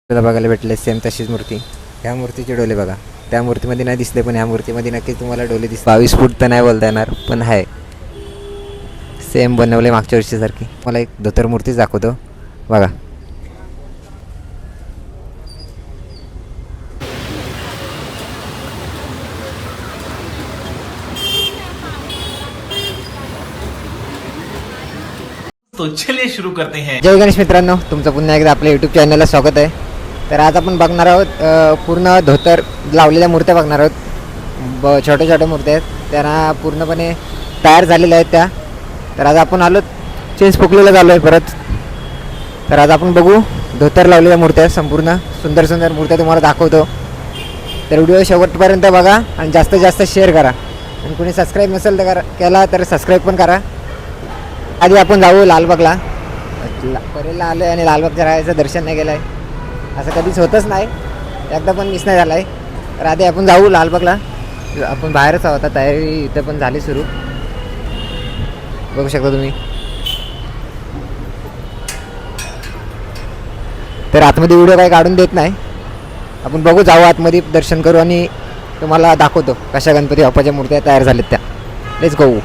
आपल्याला बघायला भेटले सेम तशीच मूर्ती. ह्या मूर्तीचे डोले बघा, त्या मूर्तीमध्ये नाही दिसले पण ह्या मूर्तीमध्ये नक्कीच तुम्हाला डोले दिसते. 22 फूट तर नाही बोलता येणार पण आहे, सेम बनवले मागच्या वर्षीसारखी. मला एक धोतर मूर्तीच दाखवतो बघा. तो चलिए शुरू करते हैं. जय गणेश मित्रांनो, तुमचं पुन्हा एकदा आपल्या यूट्यूब चॅनलला स्वागत आहे. तर आज आपण बघणार आहोत पूर्ण धोतर लावलेल्या मूर्त्या बघणार आहोत. छोट्या छोट्या मूर्त्या आहेत, त्यांना पूर्णपणे तयार झालेल्या आहेत त्या. तर आज आपण आलो चिंचपोकलीला झालो आहे परत. तर आज आपण बघू धोतर लावलेल्या मूर्त्या, संपूर्ण सुंदर सुंदर मूर्त्या तुम्हाला दाखवतो. तर व्हिडिओ शेवटपर्यंत बघा आणि जास्तीत जास्त शेअर करा. आणि कोणी सबस्क्राईब नसेल तर केला तर सबस्क्राईब पण करा. आधी आपण जाऊ लालबागला. परेलला आलो आहे आणि लालबागच्या राहायचं दर्शन नाही केलं आहे, असं कधीच होतच नाही, एकदा पण मिस नाही झाला आहे. तर आधी आपण जाऊ लालबागला. आपण बाहेरच आहोत, आता तयारी इथं पण झाली सुरू, बघू शकता तुम्ही. तर आतमध्ये व्हिडिओ काही काढून देत नाही, आपण बघू जाऊ आतमध्ये, दर्शन करू आणि तुम्हाला दाखवतो कशा गणपती बाप्पाच्या मूर्त्या तयार झाल्यात त्या. Let's go.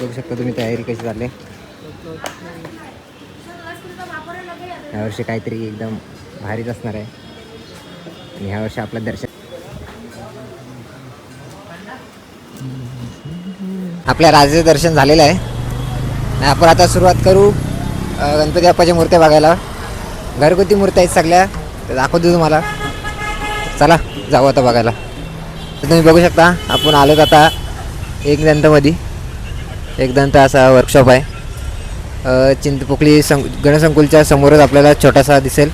बघू शकता तुम्ही तयारी कशी झाली. यावर्षी काहीतरी एकदम भारीच असणार आहे आणि ह्यावर्षी आपलं दर्शन. आपल्या राजाचं दर्शन झालेलं आहे आणि आपण आता सुरुवात करू गणपती बाप्पाच्या मूर्त्या बघायला. घरगुती मूर्त्या आहेत सगळ्या, तर दाखवतो तुम्हाला. चला जाऊ आता बघायला. तर तुम्ही बघू शकता आपण आलोत आता एक दंतमध्ये. एक दंत असा वर्कशॉप आहे, चिंचपोकली गणसंकुलच्या समोरच आपल्याला छोटासा दिसेल.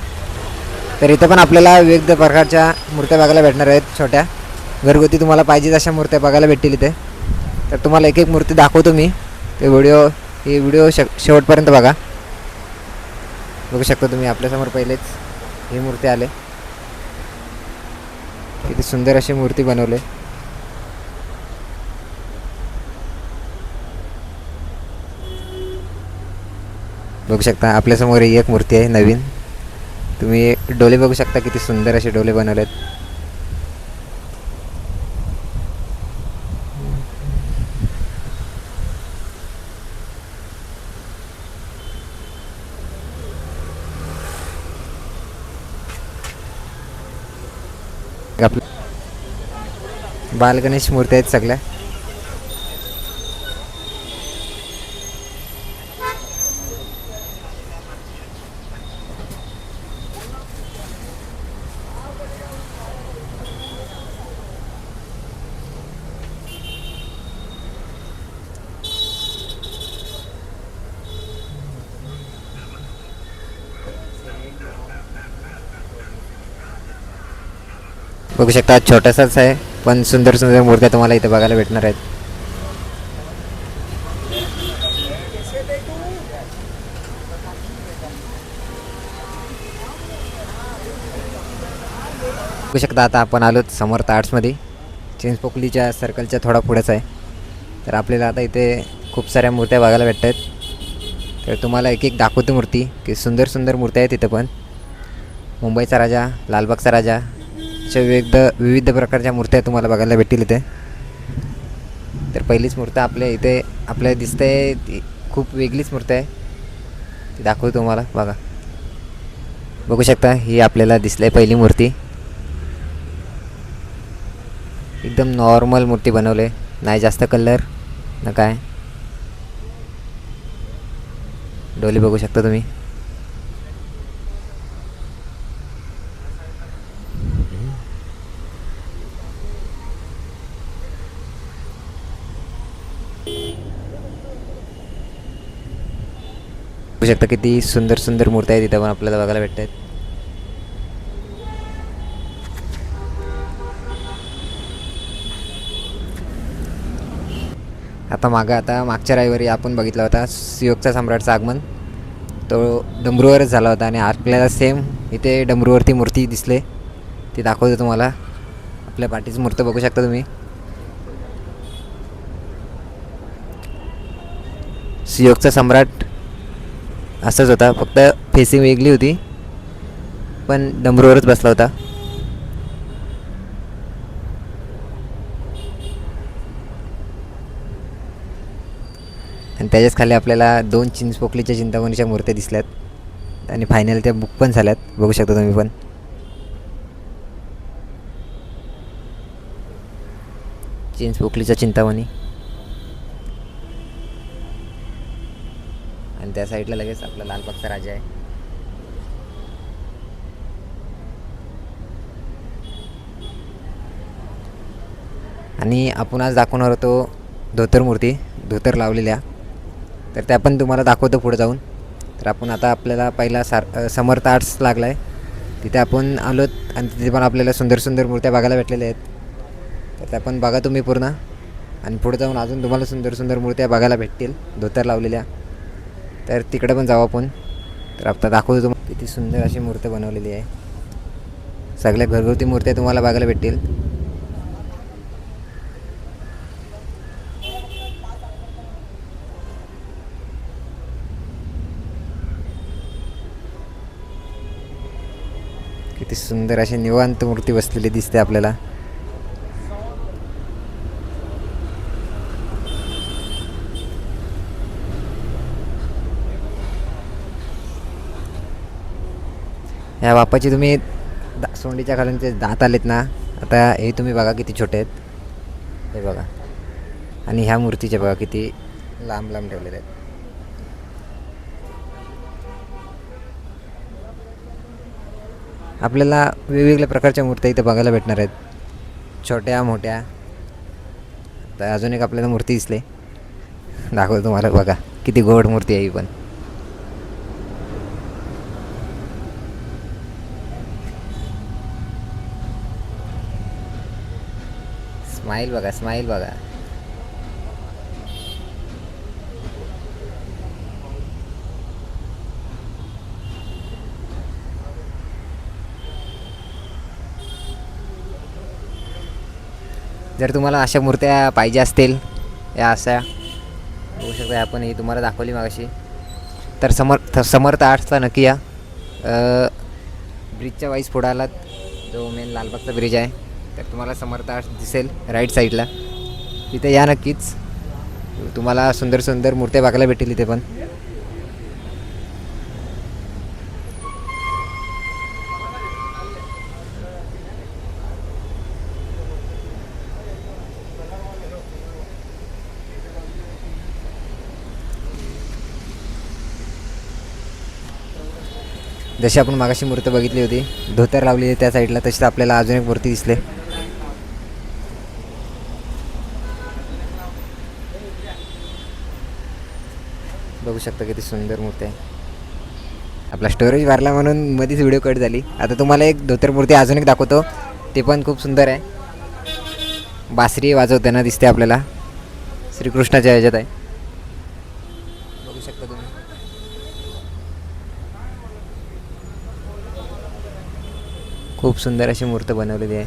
तर इथं पण आपल्याला विविध प्रकारच्या मूर्त्या बघायला भेटणार आहेत. छोट्या घरगुती तुम्हाला पाहिजे अशा मूर्त्या बघायला भेटतील इथे. तर तुम्हाला एक एक मूर्ती दाखवतो मी. ते व्हिडिओ शेवटपर्यंत बघा. बघू शकता तुम्ही आपल्यासमोर पहिलेच ही मूर्ती आले. किती सुंदर अशी मूर्ती बनवले. बघू शकता आपल्यासमोर ही एक मूर्ती आहे नवीन. तुम्ही डोले बघू शकता, किती सुंदर असे डोले बनवलेत. बालगणेश मूर्ती आहेत सगळ्या. बघू शकता छोटासाच आहे पण सुंदर सुंदर मूर्त्या तुम्हाला इथे बघायला भेटणार आहेत. बघू शकता आता आपण आलोत समर्थ आर्ट्समध्ये, चिंचपोकलीच्या सर्कलच्या थोडा पुढेच आहे. तर आपल्याला आता इथे खूप साऱ्या मूर्त्या बघायला भेटत आहेत. तर तुम्हाला एक एक दाखवतो मूर्ती, की सुंदर सुंदर मूर्त्या आहेत इथं पण. मुंबईचा राजा, लालबागचा राजा, अशा विविध प्रकारच्या मूर्त्या तुम्हाला बघायला भेटतील इथे. तर पहिलीच मूर्ती आपल्या इथे आपल्याला दिसते, ती खूप वेगळीच मूर्ती आहे, ती दाखवतो तुम्हाला बघा. बघू शकता ही आपल्याला दिसली पहिली मूर्ती. एकदम नॉर्मल मूर्ती बनवले, नाही जास्त कलर ना काय. डोली बघू शकता तुम्ही. बघू शकता किती सुंदर सुंदर मूर्त्या आहेत तिथं पण आपल्याला बघायला भेटत आहेत. आता मागच्या रविवारी आपण बघितला होता सियोगचा सम्राटचं आगमन, तो डमरूवरच झाला होता आणि आपल्याला सेम इथे डमरूवरती मूर्ती दिसले, ती दाखवतो तुम्हाला. आपल्या पाठीची मूर्ती बघू शकता तुम्ही. सियोगचा सम्राट असाच होता, फक्त फेसिंग वेगळी होती, पण डमरूवरच बसला होता. आणि त्याच्याच खाली आपल्याला 2 चिंचपोकलीच्या चिंतामणीच्या मूर्त्या दिसल्यात आणि फायनल त्या बुक पण झाल्यात, बघू शकता तुम्ही पण. चिंचपोकलीचा चिंतामणी आणि त्या साईडला लगेच आपला लालबागचा राजा आहे. आणि आपण आज दाखवणार होतो धोतर मूर्ती, धोतर लावलेल्या, तर त्या पण तुम्हाला दाखवतो पुढे जाऊन. तर आपण आता आपल्याला पहिला समर्थ आर्ट्स लागला आहे, तिथे आपण आलोत आणि तिथे पण आपल्याला सुंदर सुंदर मूर्त्या बघायला भेटलेल्या आहेत. तर त्या पण बघा तुम्ही पूर्ण, आणि पुढे जाऊन अजून तुम्हाला सुंदर सुंदर मूर्त्या बघायला भेटतील धोतर लावलेल्या. तर तिकडे पण जाऊ आपण. तर आता दाखवतो तुम्हाला किती सुंदर अशी मूर्ती बनवलेली आहे. सगळ्या घरगुती मूर्त्या तुम्हाला बघायला भेटतील. किती सुंदर अशी निवांत मूर्ती बसलेली दिसते आपल्याला. ह्या बाप्पाची तुम्ही सोंडीच्या खालून ते दात आलेत ना, आता हे तुम्ही बघा किती छोटे आहेत, हे बघा. आणि ह्या मूर्तीचे बघा किती लांब लांब ठेवलेले आहेत. आपल्याला वेगवेगळ्या प्रकारच्या मूर्त्या इथे बघायला भेटणार आहेत, छोट्या मोठ्या. तर अजून एक आपल्याला मूर्ती दिसली, दाखवतो तुम्हाला, बघा किती गोड मूर्ती आहे ही पण. स्माईल बघा, स्माईल बघा. जर तुम्हाला अशा मूर्त्या पाहिजे असतील, या अशा बघू शकता, आपण ही तुम्हाला दाखवली मागाशी, तर समर्थ आर्ट्सला नक्की या. ब्रिजच्या वाईज पुढे आलात, जो मेन लालबागचा ब्रिज आहे, तर तुम्हाला समर्थ आर्ट्स दिसेल राईट साईडला. तिथे या नक्कीच, तुम्हाला सुंदर सुंदर मूर्त्या बघायला भेटेल इथे पण. जशी आपण मागाशी मूर्ती बघितली होती धोतर लावलेली त्या साईडला, तशीच आपल्याला अजून एक मूर्ती दिसली. बघू शकता किती सुंदर मूर्ती आहे. आपला स्टोरेज वारला म्हणून मध्येच व्हिडिओ कट झाली. आता तुम्हाला एक धोतर मूर्ती अजून एक दाखवतो, ते पण खूप सुंदर आहे. बासरी वाजवताना दिसते आपल्याला, श्रीकृष्णाच्या ह्याच्यात आहे, बघू शकता तुम्ही. खूप सुंदर अशी मूर्ती बनवलेली आहे.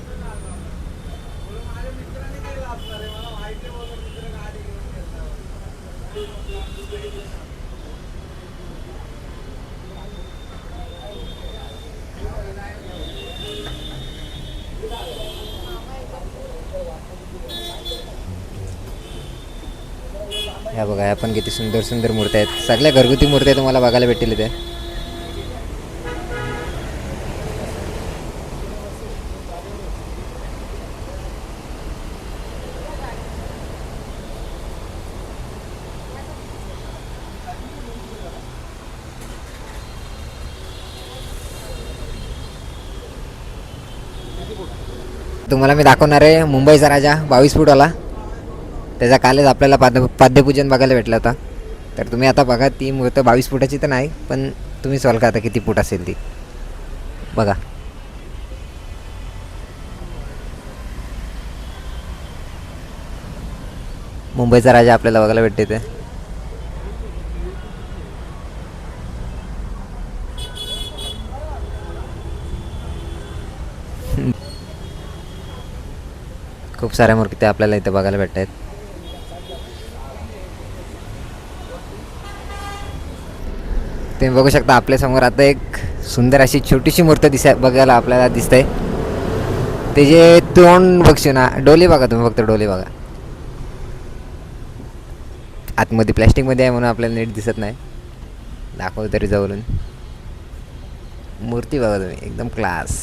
ह्या बघा, ह्या पण किती सुंदर सुंदर मूर्त्या आहेत. सगळ्या घरगुती मूर्त्या तुम्हाला बघायला भेटतील इथे. तुम्हाला मी दाखवणार आहे मुंबईचा राजा 22 फूटवाला. त्याचा कालच आपल्याला पाद्यपूजन बघायला भेटलं होता. तर तुम्ही आता बघा, ती मूर्ती 22 फुटाची तर नाही, पण तुम्ही सॉल्व आता किती फूट असेल ती बघा. मुंबईचा राजा आपल्याला बघायला भेटते ते. खूप साऱ्या मूर्ती आपल्याला इथे बघायला भेटत आहेत. तुम्ही बघू शकता आपल्यासमोर आता एक सुंदर अशी छोटीशी मूर्ती बघायला आपल्याला दिसते. ते जे तोंड बघशील ना, डोली बघा तुम्ही, फक्त डोली बघा. आतमध्ये प्लॅस्टिकमध्ये आहे म्हणून आपल्याला नीट दिसत नाही, दाखवतो तरी जवळून. मूर्ती बघा तुम्ही, एकदम क्लास.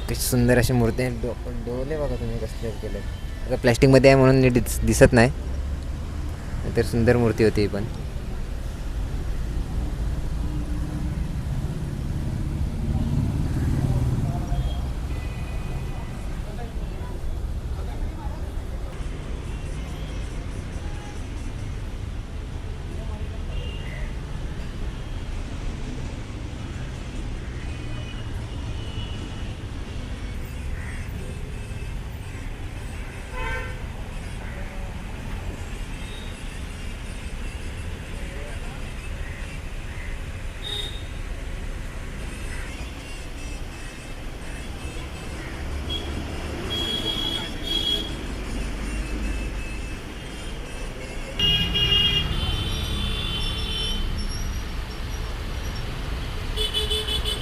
कशी सुंदर अशी मूर्ती आहे. डोले बघा तुम्ही कसले केले. आता प्लॅस्टिकमध्ये आहे म्हणून नीट दिसत नाही, तर सुंदर मूर्ती होती ही पण.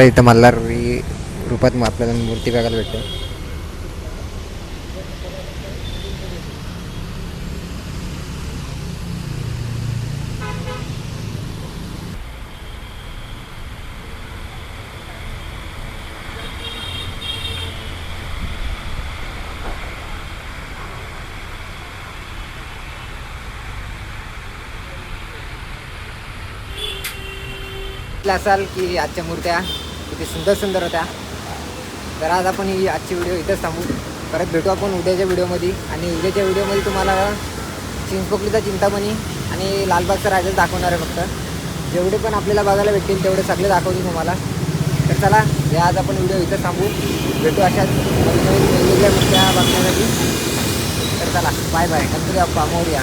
इथं मल्हारी रूपात आपल्याला मूर्ती बघायला भेटते. असाल की आजच्या मूर्त्या किती सुंदर सुंदर होत्या. तर आज आपण ही आजची व्हिडिओ इथंच थांबू. परत भेटू आपण उद्याच्या व्हिडिओमध्ये. आणि उद्याच्या व्हिडिओमध्ये तुम्हाला चिंचपोकलीचा चिंतामणी आणि लालबागचा राजा दाखवणार आहे. फक्त जेवढे पण आपल्याला बघायला भेटतील तेवढे सगळे दाखवतील तुम्हाला. तर चला, या आज आपण व्हिडिओ इथंच थांबू. भेटू अशाच वेगवेगळ्या मूर्त्या बघण्यासाठी. तर चला, बाय बाय. गणपती बाप्पा मोरया.